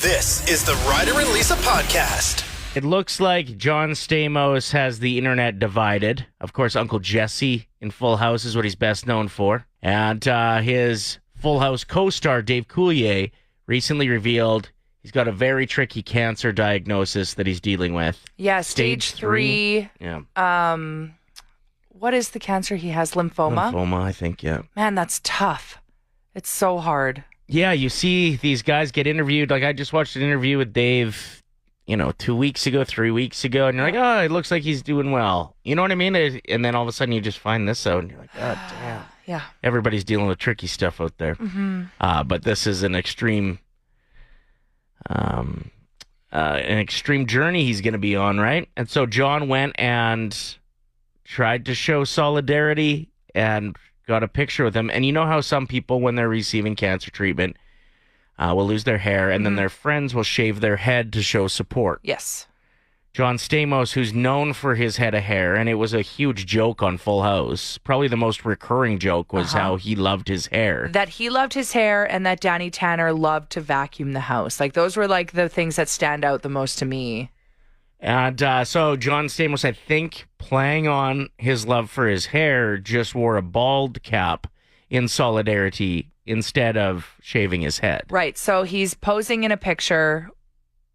This is the Ryder and Lisa podcast. It looks like John Stamos has the internet divided. Of course, Uncle Jesse in Full House is what he's best known for. And his Full House co-star, Dave Coulier, recently revealed he's got a very tricky cancer diagnosis that he's dealing with. Yeah, stage 3. Yeah. What is the cancer he has? Lymphoma? Lymphoma, I think, yeah. Man, that's tough. It's so hard. Yeah, you see these guys get interviewed. Like, I just watched an interview with Dave 2 weeks ago, 3 weeks ago, and you're like, oh, it looks like he's doing well. You know what I mean? And then all of a sudden you just find this out, and you're like, God damn. Yeah. Everybody's dealing with tricky stuff out there. Mm-hmm. But this is an extreme journey he's going to be on, right? And so John went and tried to show solidarity and got a picture with him. And you know how some people, when they're receiving cancer treatment, will lose their hair, and then their friends will shave their head to show support. Yes. John Stamos, who's known for his head of hair, and it was a huge joke on Full House. Probably the most recurring joke was how he loved his hair. That he loved his hair and that Danny Tanner loved to vacuum the house. Like, those were like the things that stand out the most to me. And so John Stamos, I think, playing on his love for his hair, just wore a bald cap in solidarity instead of shaving his head. Right. So he's posing in a picture.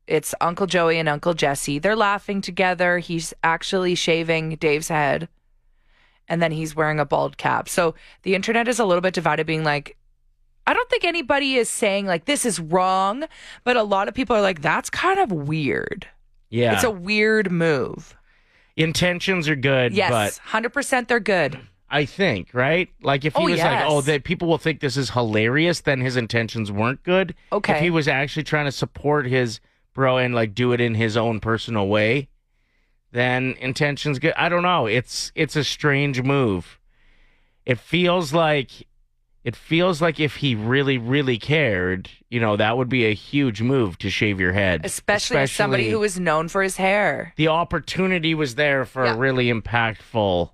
It's Uncle Joey and Uncle Jesse. They're laughing together. He's actually shaving Dave's head. And then he's wearing a bald cap. So the internet is a little bit divided, being like, I don't think anybody is saying like this is wrong, but a lot of people are like, that's kind of weird. Yeah. It's a weird move. Intentions are good, Yes, but 100% they're good. I think, right? Like, if he was yes. that people will think this is hilarious, then his intentions weren't good. Okay. If he was actually trying to support his bro and, like, do it in his own personal way, then intentions good. I don't know. It's a strange move. It feels like if he really, really cared, that would be a huge move to shave your head. Especially as somebody who is known for his hair. The opportunity was there for a really impactful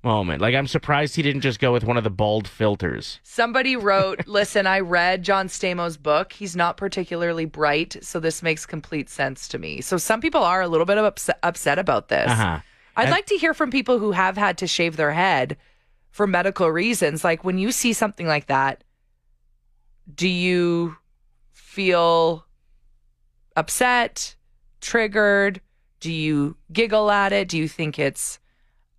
moment. Like, I'm surprised he didn't just go with one of the bald filters. Somebody wrote, listen, I read John Stamos' book. He's not particularly bright, so this makes complete sense to me. So some people are a little bit upset about this. I'd like to hear from people who have had to shave their head for medical reasons. Like, when you see something like that, do you feel upset, triggered? Do you giggle at it? Do you think it's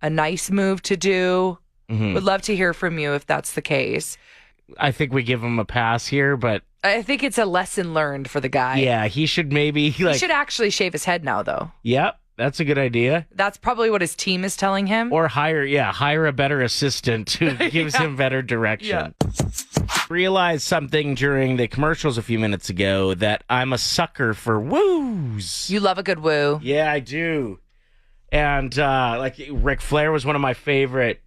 a nice move to do? Would love to hear from you if that's the case. I think we give him a pass here, but I think it's a lesson learned for the guy. Yeah, he should maybe he should actually shave his head now, though. Yep, that's a good idea. That's probably what his team is telling him. Or hire a better assistant who gives him better direction. Yeah. Realized something during the commercials a few minutes ago, that I'm a sucker for woos. You love a good woo. Yeah, I do. And like Ric Flair was one of my favorite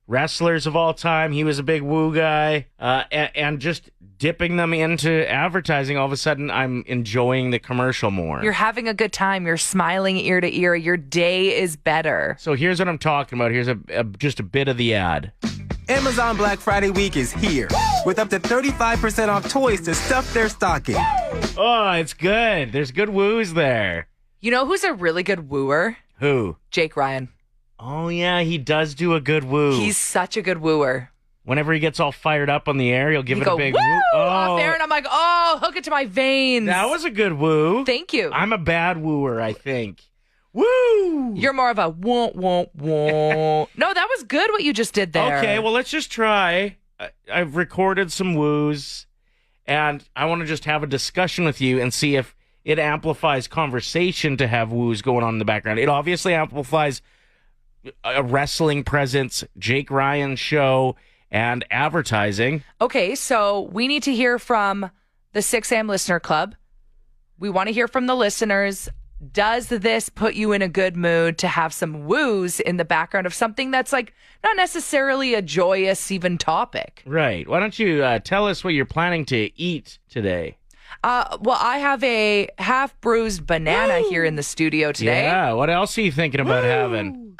wrestlers of all time. He was a big woo guy. And just dipping them into advertising, all of a sudden I'm enjoying the commercial more. You're having a good time. You're smiling ear to ear. Your day is better. So here's what I'm talking about. Here's just a bit of the ad. Amazon Black Friday week is here with up to 35% off toys to stuff their stocking. Oh, it's good. There's good woos there. You know who's a really good wooer? Who? Jake Ryan. Oh, yeah, he does do a good woo. He's such a good wooer. Whenever he gets all fired up on the air, he'll give it a big woo! woo. Off air, and I'm like, oh, hook it to my veins. That was a good woo. Thank you. I'm a bad wooer, I think. Woo! You're more of a womp, womp, womp. No, that was good what you just did there. Okay, well, let's just try. I've recorded some woos, and I want to just have a discussion with you and see if it amplifies conversation to have woos going on in the background. It obviously amplifies a wrestling presence, Jake Ryan's show, and advertising. Okay, so we need to hear from the 6 a.m. Listener Club. We want to hear from the listeners. Does this put you in a good mood to have some woos in the background of something that's like not necessarily a joyous even topic? Right. Why don't you tell us what you're planning to eat today? Well, I have a half-bruised banana here in the studio today. Yeah, what else are you thinking about having?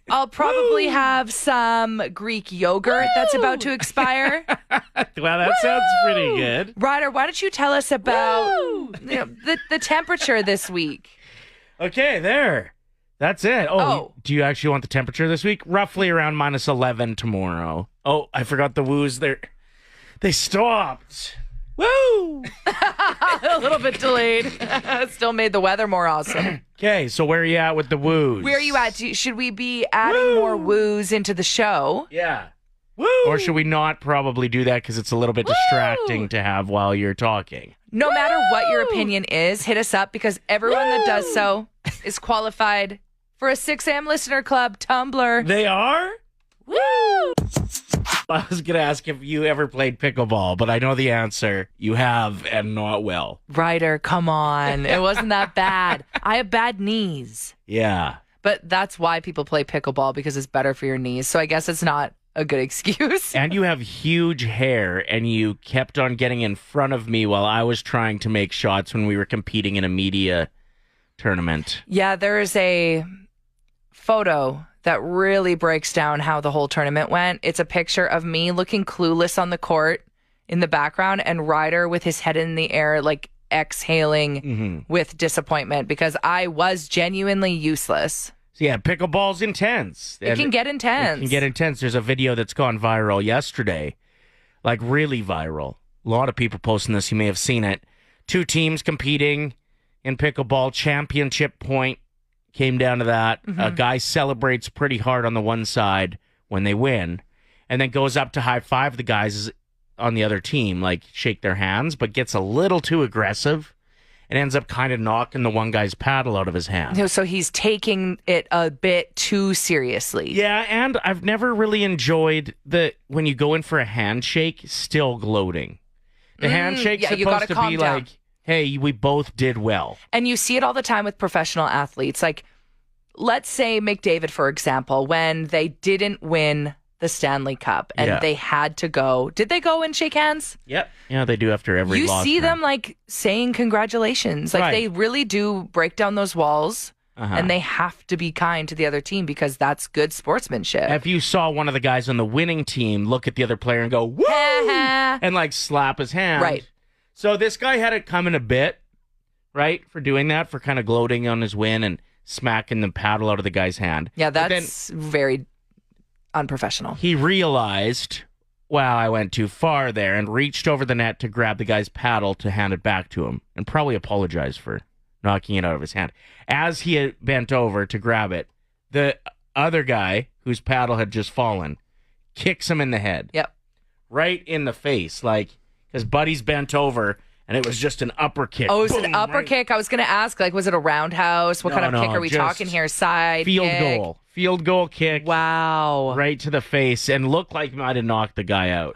I'll probably have some Greek yogurt that's about to expire. Well, that sounds pretty good. Ryder, why don't you tell us about the temperature this week? Okay, there. That's it. Oh, do you actually want the temperature this week? Roughly around -11 tomorrow. Oh, I forgot the woos. They stopped. Woo! A little bit delayed. Still made the weather more awesome. Okay, so where are you at with the woos? Where are you at? Should we be adding more woos into the show? Yeah. Woo! Or should we not probably do that because it's a little bit distracting to have while you're talking? No matter what your opinion is, hit us up because everyone that does so is qualified for a 6 a.m. listener club Tumblr. They are? Woo! I was going to ask if you ever played pickleball, but I know the answer. You have, and not well. Ryder, come on. It wasn't that bad. I have bad knees. Yeah. But that's why people play pickleball, because it's better for your knees. So I guess it's not a good excuse. And you have huge hair, and you kept on getting in front of me while I was trying to make shots when we were competing in a media tournament. Yeah, there is a photo that really breaks down how the whole tournament went. It's a picture of me looking clueless on the court in the background and Ryder with his head in the air, like exhaling with disappointment because I was genuinely useless. So yeah, pickleball's intense. It can get intense. It can get intense. There's a video that's gone viral yesterday, like really viral. A lot of people posting this. You may have seen it. 2 teams competing in pickleball, championship point. Came down to that. A guy celebrates pretty hard on the one side when they win and then goes up to high five the guys on the other team, like shake their hands, but gets a little too aggressive and ends up kind of knocking the one guy's paddle out of his hand. So he's taking it a bit too seriously. Yeah, and I've never really enjoyed when you go in for a handshake, still gloating. The handshake's supposed to be like, hey, we both did well. And you see it all the time with professional athletes. Like, let's say McDavid, for example, when they didn't win the Stanley Cup and they had to go. Did they go and shake hands? Yep. Yeah, they do after every loss. You see them like saying congratulations. Like they really do break down those walls and they have to be kind to the other team because that's good sportsmanship. If you saw one of the guys on the winning team look at the other player and go, woo! And like slap his hand. Right. So this guy had it coming a bit, right, for doing that, for kind of gloating on his win and smacking the paddle out of the guy's hand. Yeah, that's very unprofessional. He realized, wow, I went too far there, and reached over the net to grab the guy's paddle to hand it back to him, and probably apologized for knocking it out of his hand. As he had bent over to grab it, the other guy, whose paddle had just fallen, kicks him in the head. Yep. Right in the face, like... His buddy's bent over, and it was just an upper kick. Oh, it was an upper kick? I was going to ask, like, was it a roundhouse? What kind of kick are we talking here? Side field kick? goal. Field goal kick. Wow. Right to the face, and looked like might have knocked the guy out.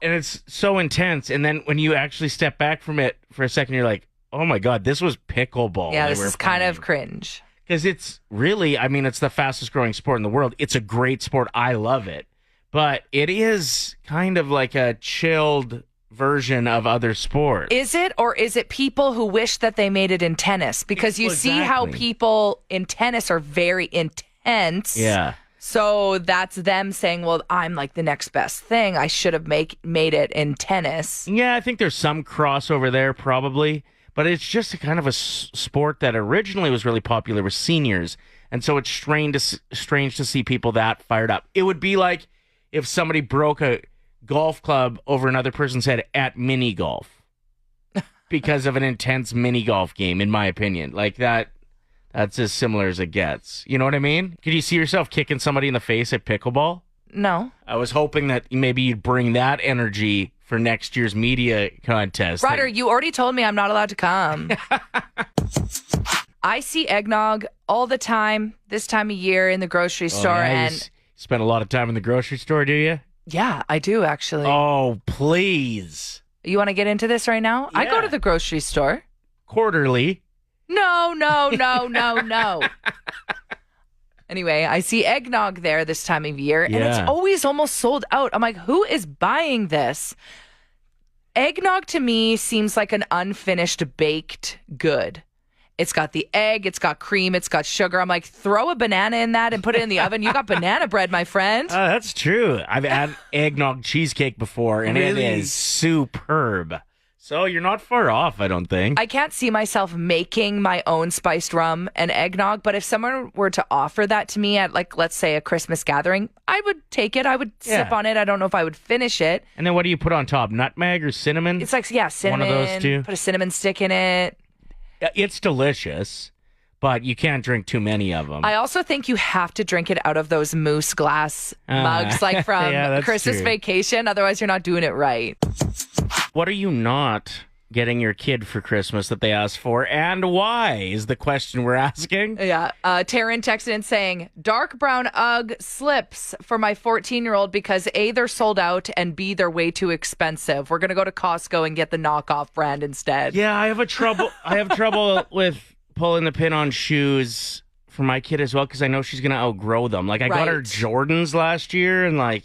And it's so intense. And then when you actually step back from it for a second, you're like, oh my God, this was pickleball. Yeah, this is kind of cringe. Because it's really, I mean, it's the fastest growing sport in the world. It's a great sport. I love it. But it is kind of like a chilled version of other sports. Is it? Or is it people who wish that they made it in tennis? Because you see how people in tennis are very intense. Yeah. So that's them saying, well, I'm like the next best thing. I should have made it in tennis. Yeah, I think there's some crossover there probably. But it's just a kind of a sport that originally was really popular with seniors. And so it's strange to see people that fired up. It would be like if somebody broke a golf club over another person's head at mini golf because of an intense mini golf game, in my opinion. Like that's as similar as it gets. You know what I mean? Could you see yourself kicking somebody in the face at pickleball? No. I was hoping that maybe you'd bring that energy for next year's media contest. Ryder, you already told me I'm not allowed to come. I see eggnog all the time this time of year in the grocery store. Yeah, and spend a lot of time in the grocery store, do you? Yeah, I do actually. Oh, please. You want to get into this right now? Yeah. I go to the grocery store. Quarterly. No. Anyway, I see eggnog there this time of year, and it's always almost sold out. I'm like, who is buying this? Eggnog to me seems like an unfinished baked good. It's got the egg, it's got cream, it's got sugar. I'm like, throw a banana in that and put it in the oven. You got banana bread, my friend. That's true. I've had eggnog cheesecake before, and it is superb. So you're not far off, I don't think. I can't see myself making my own spiced rum and eggnog, but if someone were to offer that to me at, like, let's say a Christmas gathering, I would take it. I would sip on it. I don't know if I would finish it. And then what do you put on top? Nutmeg or cinnamon? It's like, cinnamon. One of those two. Put a cinnamon stick in it. It's delicious, but you can't drink too many of them. I also think you have to drink it out of those moose glass mugs, like from Christmas Vacation. Otherwise, you're not doing it right. What are you not getting your kid for Christmas that they asked for, and why is the question we're asking? Yeah. Taryn texted in saying, dark brown UGG slips for my 14-year-old because A, they're sold out, and B, they're way too expensive. We're going to go to Costco and get the knockoff brand instead. Yeah, I have trouble with pulling the pin on shoes for my kid as well because I know she's going to outgrow them. Like, I got her Jordans last year, and like...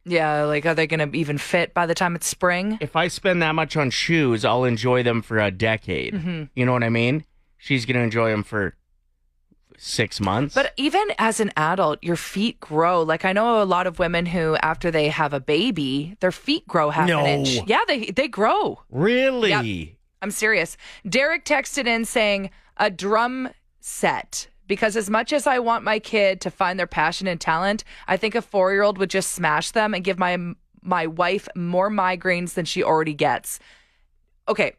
Yeah, like, are they going to even fit by the time it's spring? If I spend that much on shoes, I'll enjoy them for a decade. Mm-hmm. You know what I mean? She's going to enjoy them for 6 months. But even as an adult, your feet grow. Like, I know a lot of women who, after they have a baby, their feet grow half an inch. Yeah, they grow. Really? Yep. I'm serious. Derek texted in saying, a drum set. Because as much as I want my kid to find their passion and talent, I think a 4-year-old would just smash them and give my wife more migraines than she already gets. Okay,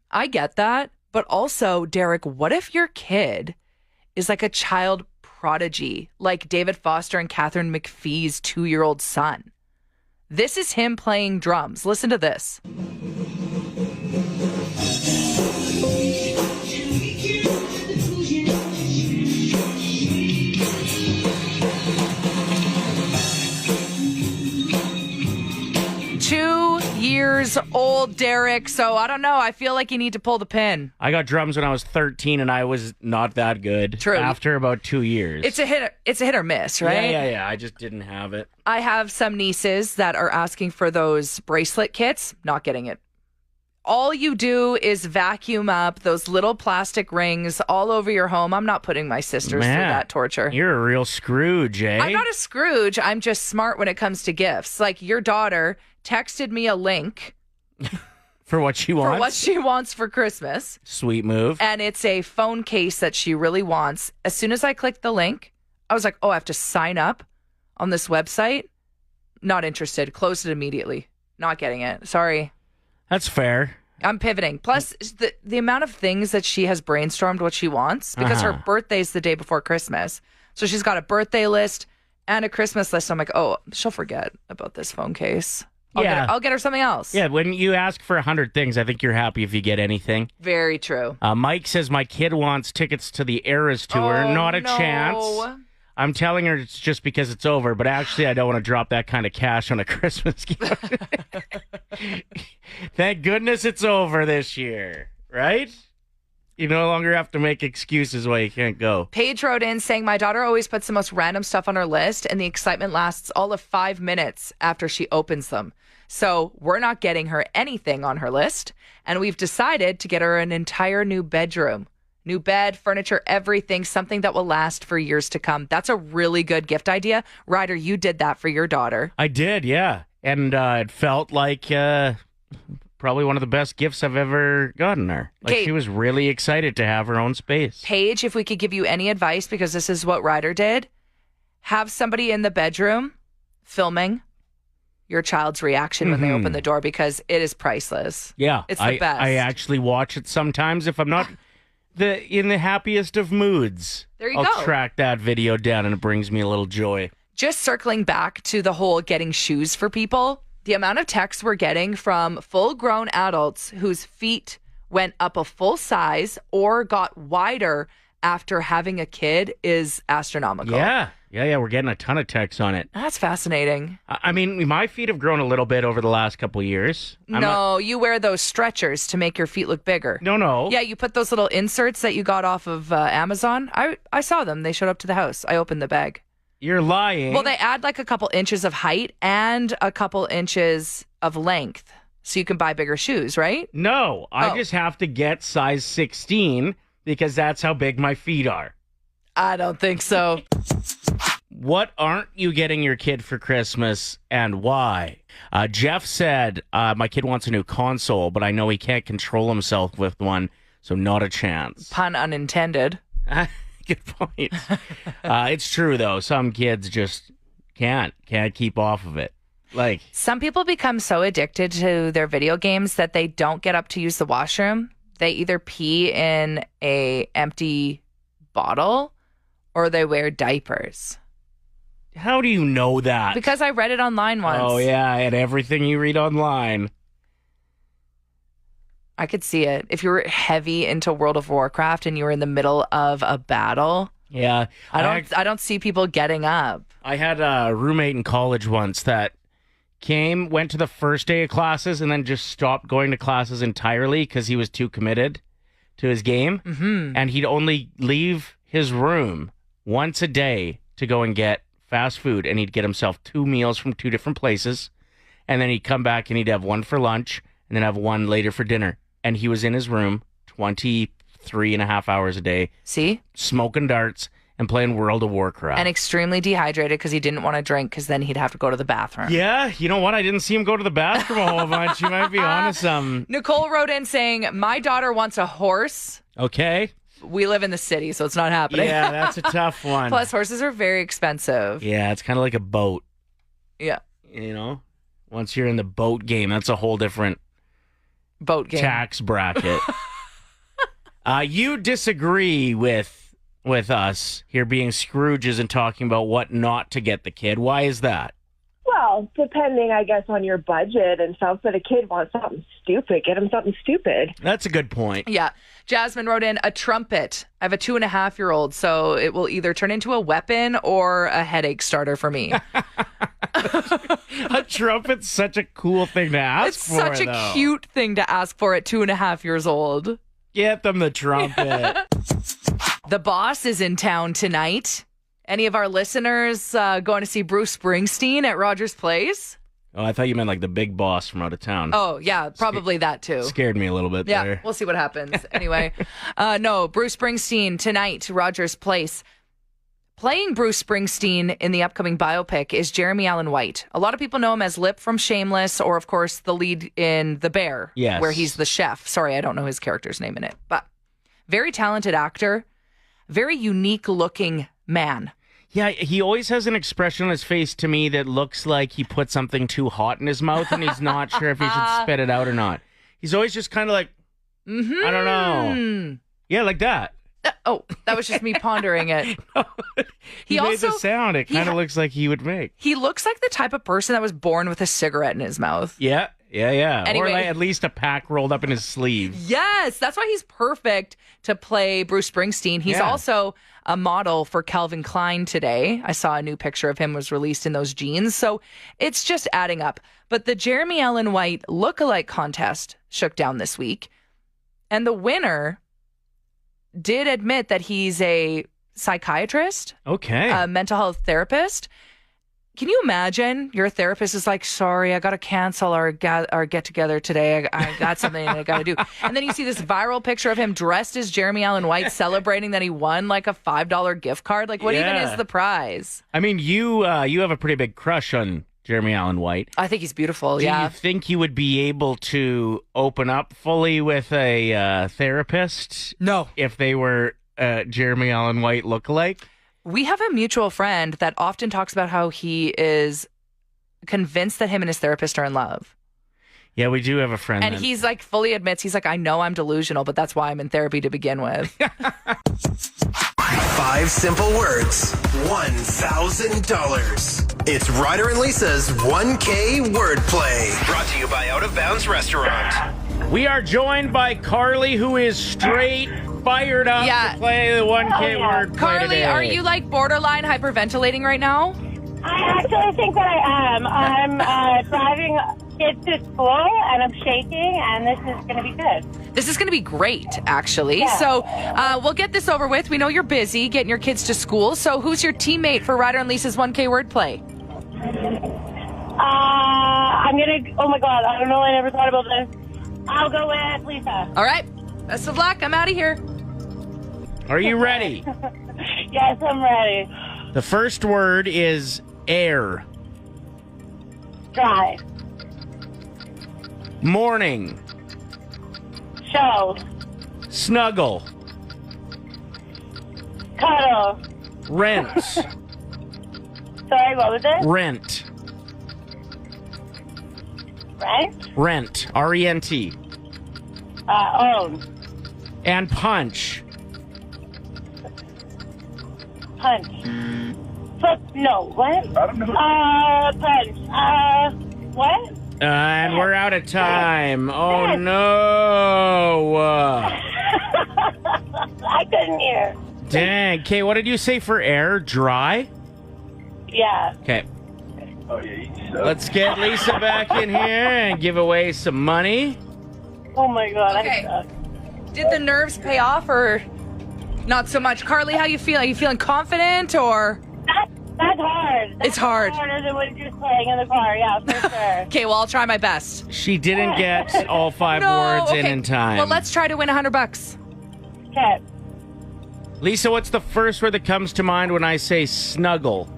I get that. But also, Derek, what if your kid is like a child prodigy, like David Foster and Catherine McPhee's 2-year-old son? This is him playing drums. Listen to this. 2 years old, Derek. So I don't know. I feel like you need to pull the pin. I got drums when I was 13 and I was not that good. True. After about 2 years. It's a hit or miss, right? Yeah. I just didn't have it. I have some nieces that are asking for those bracelet kits. Not getting it. All you do is vacuum up those little plastic rings all over your home. I'm not putting my sisters through that torture. You're a real Scrooge, eh? I'm not a Scrooge. I'm just smart when it comes to gifts. Like, your daughter texted me a link for what she wants. For what she wants for Christmas. Sweet move. And it's a phone case that she really wants. As soon as I clicked the link, I was like, oh, I have to sign up on this website. Not interested. Closed it immediately. Not getting it. Sorry. That's fair. I'm pivoting. Plus, the amount of things that she has brainstormed what she wants, because her birthday's the day before Christmas. So she's got a birthday list and a Christmas list. I'm like, oh, she'll forget about this phone case. I'll get her something else. Yeah, when you ask for 100 things, I think you're happy if you get anything. Very true. Mike says, my kid wants tickets to the Eras tour. Not a chance. I'm telling her it's just because it's over, but actually I don't want to drop that kind of cash on a Christmas gift. Thank goodness it's over this year, right? You no longer have to make excuses why you can't go. Paige wrote in saying, my daughter always puts the most random stuff on her list, and the excitement lasts all of 5 minutes after she opens them. So we're not getting her anything on her list, and we've decided to get her an entire new bedroom. New bed, furniture, everything, something that will last for years to come. That's a really good gift idea. Ryder, you did that for your daughter. I did, yeah. And it felt like probably one of the best gifts I've ever gotten her. Like, she was really excited to have her own space. Paige, if we could give you any advice, because this is what Ryder did, have somebody in the bedroom filming your child's reaction when they open the door, because it is priceless. Yeah. It's the best. I actually watch it sometimes if I'm not... in the happiest of moods. There you go. I'll track that video down and it brings me a little joy. Just circling back to the whole getting shoes for people, the amount of texts we're getting from full-grown adults whose feet went up a full size or got wider after having a kid is astronomical. Yeah. We're getting a ton of texts on it. That's fascinating. I mean, my feet have grown a little bit over the last couple of years. You wear those stretchers to make your feet look bigger. No. Yeah, you put those little inserts that you got off of Amazon. I saw them. They showed up to the house. I opened the bag. You're lying. Well, they add like a couple inches of height and a couple inches of length, so you can buy bigger shoes, right? No, I just have to get size 16 because that's how big my feet are. I don't think so. What aren't you getting your kid for Christmas and why? Jeff said, my kid wants a new console, but I know he can't control himself with one, so not a chance. Pun unintended. Good point. It's true, though. Some kids just can't keep off of it. Like, some people become so addicted to their video games that they don't get up to use the washroom. They either pee in a empty bottle or they wear diapers. how do you know that? Because I read it online once. Oh, yeah, and everything you read online. I could see it. If you were heavy into World of Warcraft and you were in the middle of a battle. Yeah. I don't see people getting up. I had a roommate in college once that went to the first day of classes and then just stopped going to classes entirely because he was too committed to his game. Mm-hmm. And he'd only leave his room once a day to go and get fast food, and he'd get himself 2 meals from 2 different places, and then he'd come back and he'd have one for lunch and then have one later for dinner. And he was in his room 23.5 hours a day. See? Smoking darts and playing World of Warcraft. And extremely dehydrated because he didn't want to drink because then he'd have to go to the bathroom. Yeah, you know what? I didn't see him go to the bathroom a whole bunch. You might be onto some. Nicole wrote in saying, my daughter wants a horse. Okay. We live in the city, so it's not happening. Yeah, that's a tough one. Plus, horses are very expensive. Yeah, it's kind of like a boat. Yeah. You know? Once you're in the boat game, that's a whole different boat game tax bracket. You disagree with us here being Scrooges and talking about what not to get the kid. Why is that? Well, depending, I guess, on your budget and stuff, but a kid wants something stupid. Get him something stupid. That's a good point. Yeah. Jasmine wrote in a trumpet. I have a 2.5-year-old, so it will either turn into a weapon or a headache starter for me. A trumpet's such a cool thing to ask it's for, such a cute thing to ask for at 2.5 years old. Get them the trumpet. The Boss is in town tonight. Any of our listeners going to see Bruce Springsteen at Rogers Place? Oh, I thought you meant like the big boss from out of town. Oh, yeah, probably that too. Scared me a little bit there. Yeah, we'll see what happens. Anyway, no, Bruce Springsteen tonight, Rogers Place. Playing Bruce Springsteen in the upcoming biopic is Jeremy Allen White. A lot of people know him as Lip from Shameless, or of course the lead in The Bear, yes, where he's the chef. Sorry, I don't know his character's name in it, but very talented actor, very unique looking man. Yeah, he always has an expression on his face to me that looks like he put something too hot in his mouth and he's not sure if he should spit it out or not. He's always just kind of like, I don't know. Yeah, like that. Oh, that was just me pondering it. He made the sound. It kind of looks like he would make. He looks like the type of person that was born with a cigarette in his mouth. Yeah. Anyway. Or like at least a pack rolled up in his sleeve. Yes, that's why he's perfect to play Bruce Springsteen. He's also a model for Calvin Klein today. I saw a new picture of him was released in those jeans. So it's just adding up. But the Jeremy Allen White lookalike contest shook down this week. And the winner did admit that he's a psychiatrist. Okay. A mental health therapist. Can you imagine your therapist is like, sorry, I got to cancel our get together today. I got something I got to do. And then you see this viral picture of him dressed as Jeremy Allen White celebrating that he won like a $5 gift card. Like, what even is the prize? I mean, you have a pretty big crush on Jeremy Allen White. I think he's beautiful. Do you think you would be able to open up fully with a therapist? No. If they were Jeremy Allen White lookalike? We have a mutual friend that often talks about how he is convinced that him and his therapist are in love. Yeah, we do have a friend. And he's like fully admits, he's like, I know I'm delusional, but that's why I'm in therapy to begin with. 5 simple words, $1,000. It's Ryder and Lisa's 1K wordplay. Brought to you by Out of Bounds Restaurant. We are joined by Carly, who is straight fired up to play the 1K wordplay Carly, today. are you like borderline hyperventilating right now? I actually think that I am. I'm driving kids to school, and I'm shaking, and this is going to be good. This is going to be great, actually. Yeah. So we'll get this over with. We know you're busy getting your kids to school. So who's your teammate for Ryder and Lisa's 1K wordplay? I'm going to, oh my God, I don't know, I never thought about this. I'll go with Lisa. All right. Best of luck. I'm out of here. Are you ready? Yes, I'm ready. The first word is air. Dry. Morning. Show. Snuggle. Cuddle. Rent. Sorry, what was it? Rent. Rent? Rent. R-E-N-T. Own. And punch. Punch. No, what? I don't know. Punch. What? And we're out of time. Oh, no. I couldn't hear. Dang. Okay, what did you say for air? Dry? Yeah. Okay. Oh, yeah, you suck. Let's get Lisa back in here and give away some money. Oh, my God. Okay. I suck. Did the nerves pay off or not so much? Carly, how you feel? Are you feeling confident or? That's hard. It's hard. Harder than what you're playing in the car. Yeah, for sure. Okay, well, I'll try my best. She didn't get all 5 words in time. Well, let's try to win $100. Okay. Lisa, what's the first word that comes to mind when I say snuggle?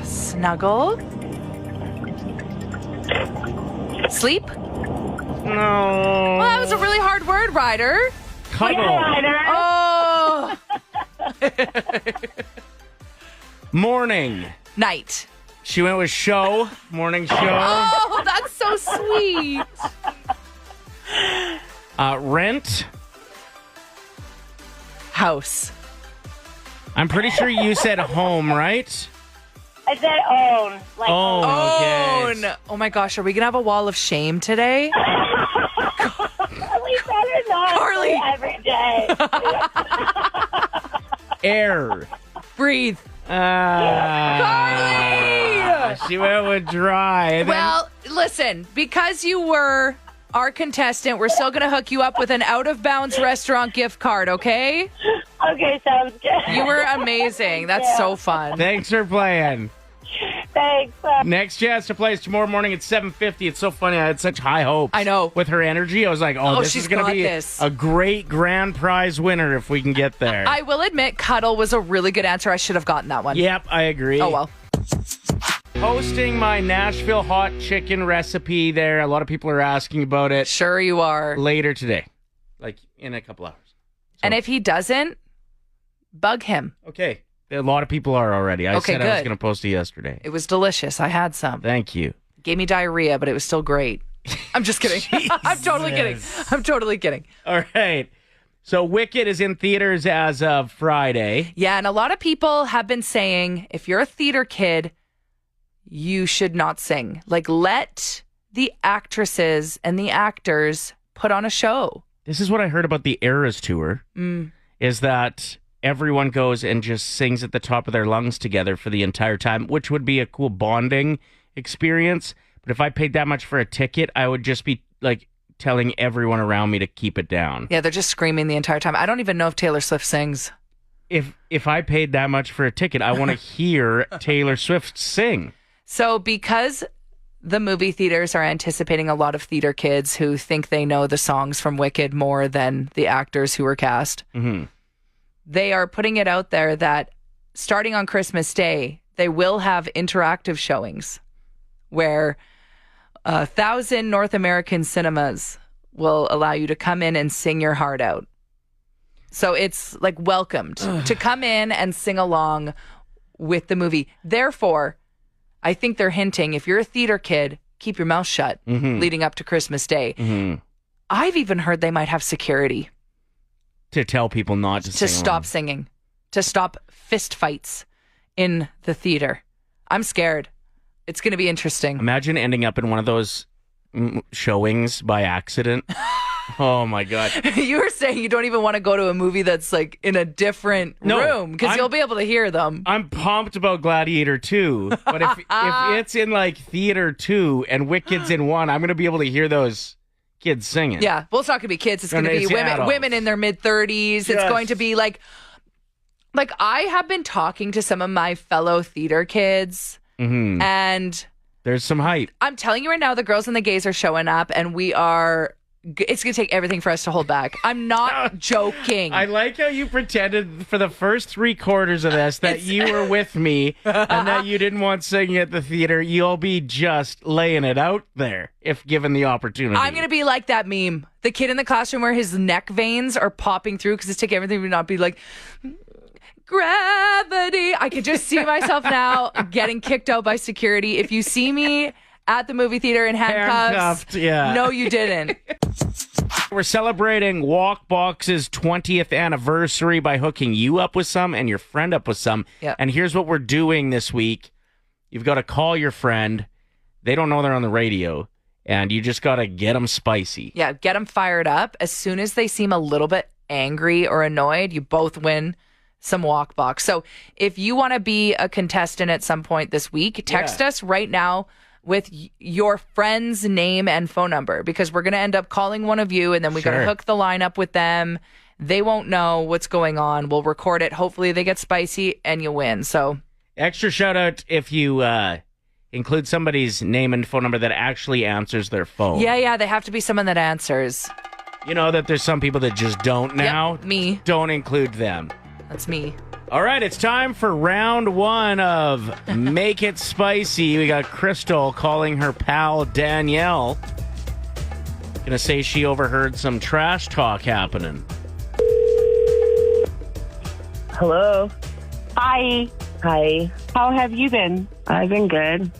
Snuggle. Sleep. No. Well, that was a really hard word, Ryder. Cuddle. Oh. Morning. Night. She went with show. Morning show. Oh, that's so sweet. Rent. House. I'm pretty sure you said home, right? I said own. Like Own. Okay. Own. Oh my gosh, are we gonna have a wall of shame today? We better not. Carly. Every day. Air. Breathe. Carly! She went with dry. And then- Well, listen, because you were our contestant, we're still gonna hook you up with an out of bounds restaurant gift card, okay? Okay, sounds good. You were amazing. That's so fun. Thanks for playing. Thanks. Next chance to play is tomorrow morning at 7:50. It's so funny. I had such high hopes. I know. With her energy, I was like, oh, this she's is going to got be this. a great grand prize winner if we can get there. I will admit, cuddle was a really good answer. I should have gotten that one. Yep, I agree. Oh, well. Hosting my Nashville hot chicken recipe there. A lot of people are asking about it Sure you are. later today, like in a couple hours. And if he doesn't, bug him. Okay. A lot of people are already. I Okay, said I was good. going to post it yesterday. It was delicious. I had some. Thank you. Gave me diarrhea, but it was still great. I'm just kidding. I'm totally kidding. I'm totally kidding. All right. So Wicked is in theaters as of Friday. Yeah, and a lot of people have been saying if you're a theater kid, you should not sing. Like, let the actresses and the actors put on a show. This is what I heard about the Eras tour, is that everyone goes and just sings at the top of their lungs together for the entire time, which would be a cool bonding experience. But if I paid that much for a ticket, I would just be like telling everyone around me to keep it down. Yeah, they're just screaming the entire time. I don't even know if Taylor Swift sings. If I paid that much for a ticket, I want to hear Taylor Swift sing. So because the movie theaters are anticipating a lot of theater kids who think they know the songs from Wicked more than the actors who were cast, they are putting it out there that starting on Christmas Day, they will have interactive showings where 1,000 North American cinemas will allow you to come in and sing your heart out. So it's like welcomed to come in and sing along with the movie. Therefore, I think they're hinting, if you're a theater kid, keep your mouth shut leading up to Christmas Day. I've even heard they might have security To tell people not to sing stop along. singing, to stop fist fights in the theater. I'm scared. It's going to be interesting. Imagine ending up in one of those showings by accident. Oh my God. You were saying you don't even want to go to a movie that's like in a different room because you'll be able to hear them. I'm pumped about Gladiator 2, but if it's in like Theater 2 and Wicked's in 1, I'm going to be able to hear those kids singing. Yeah. Well, it's not going to be kids. It's going to be women in their mid-30s. It's Yes. going to be like I have been talking to some of my fellow theater kids and There's some hype. I'm telling you right now, the girls and the gays are showing up and we are it's going to take everything for us to hold back. I'm not joking. I like how you pretended for the first 3 quarters of this that you were with me and that you didn't want singing at the theater. You'll be just laying it out there if given the opportunity. I'm going to be like that meme. The kid in the classroom where his neck veins are popping through because it's taking everything to not be like, gravity. I could just see myself now getting kicked out by security. If you see me at the movie theater in handcuffs, yeah. No, you didn't. We're celebrating Walkbox's 20th anniversary by hooking you up with some and your friend up with some. Yep. And here's what we're doing this week. You've got to call your friend. They don't know they're on the radio. And you just got to get them spicy. Yeah, get them fired up. As soon as they seem a little bit angry or annoyed, you both win some Walkbox. So if you want to be a contestant at some point this week, text us right now with your friend's name and phone number, because we're going to end up calling one of you and then we got to hook the line up with them. They won't know what's going on. We'll record it. Hopefully they get spicy and you win. So extra shout out if you include somebody's name and phone number that actually answers their phone. Yeah. They have to be someone that answers. You know that there's some people that just don't now. Yep, me. Don't include them. That's me. All right, it's time for round 1 of Make It Spicy. We got Crystal calling her pal Danielle. Gonna say she overheard some trash talk happening. Hello. Hi. Hi. How have you been? I've been good.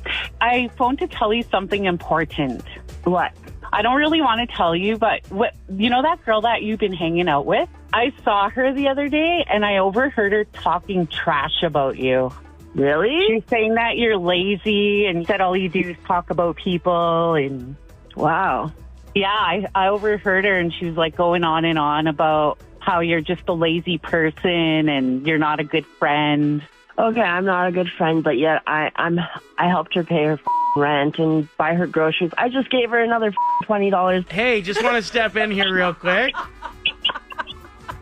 I phoned to tell you something important. What? I don't really want to tell you, but you know that girl that you've been hanging out with? I saw her the other day, and I overheard her talking trash about you. Really? She's saying that you're lazy and that all you do is talk about people. And Wow. yeah, I overheard her, and she was like going on and on about how you're just a lazy person and you're not a good friend. Okay, I'm not a good friend, but yet I helped her pay her rent and buy her groceries. I just gave her another $20. Hey, just want to step in here real quick.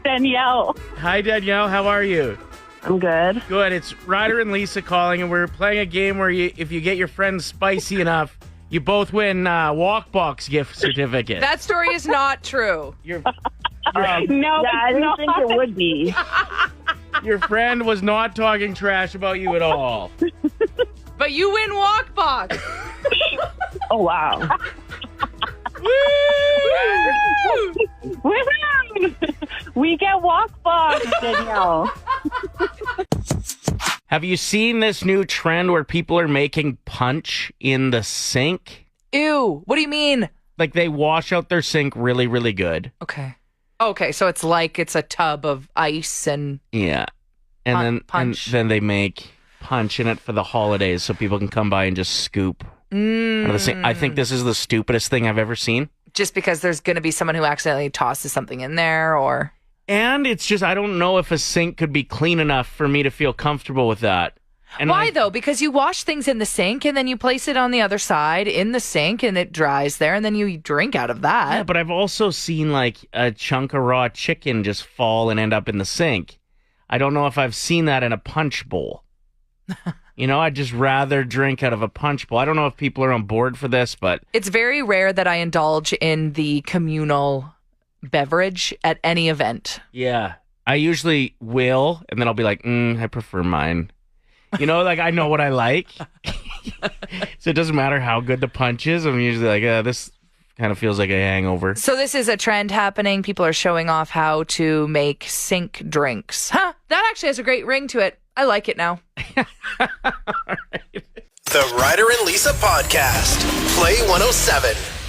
Danielle. Hi, Danielle. How are you? I'm good. Good. It's Ryder and Lisa calling, and we're playing a game where if you get your friends spicy enough, you both win Walkbox gift certificate. That story is not true. No, Yeah, I didn't think it would be. Your friend was not talking trash about you at all. But you win Walkbox. Oh, wow. Woohoo! We get Walkbox, Danielle. Have you seen this new trend where people are making punch in the sink? Ew. What do you mean? Like they wash out their sink really, really good. Okay, so it's like it's a tub of ice and Yeah. And punch. then they make punch in it for the holidays so people can come by and just scoop out of the sink. I think this is the stupidest thing I've ever seen. just because there's going to be someone who accidentally tosses something in there or... And it's just, I don't know if a sink could be clean enough for me to feel comfortable with that. And why though? Because you wash things in the sink and then you place it on the other side in the sink and it dries there and then you drink out of that. Yeah, but I've also seen like a chunk of raw chicken just fall and end up in the sink. I don't know if I've seen that in a punch bowl. You know, I'd just rather drink out of a punch bowl. I don't know if people are on board for this, but... It's very rare that I indulge in the communal beverage at any event. Yeah. I usually will, and then I'll be like, I prefer mine. You know, like, I know what I like. So it doesn't matter how good the punch is. I'm usually like, this kind of feels like a hangover. So this is a trend happening. People are showing off how to make sink drinks. Huh? That actually has a great ring to it. I like it now. The Ryder and Lisa Podcast. Play 107.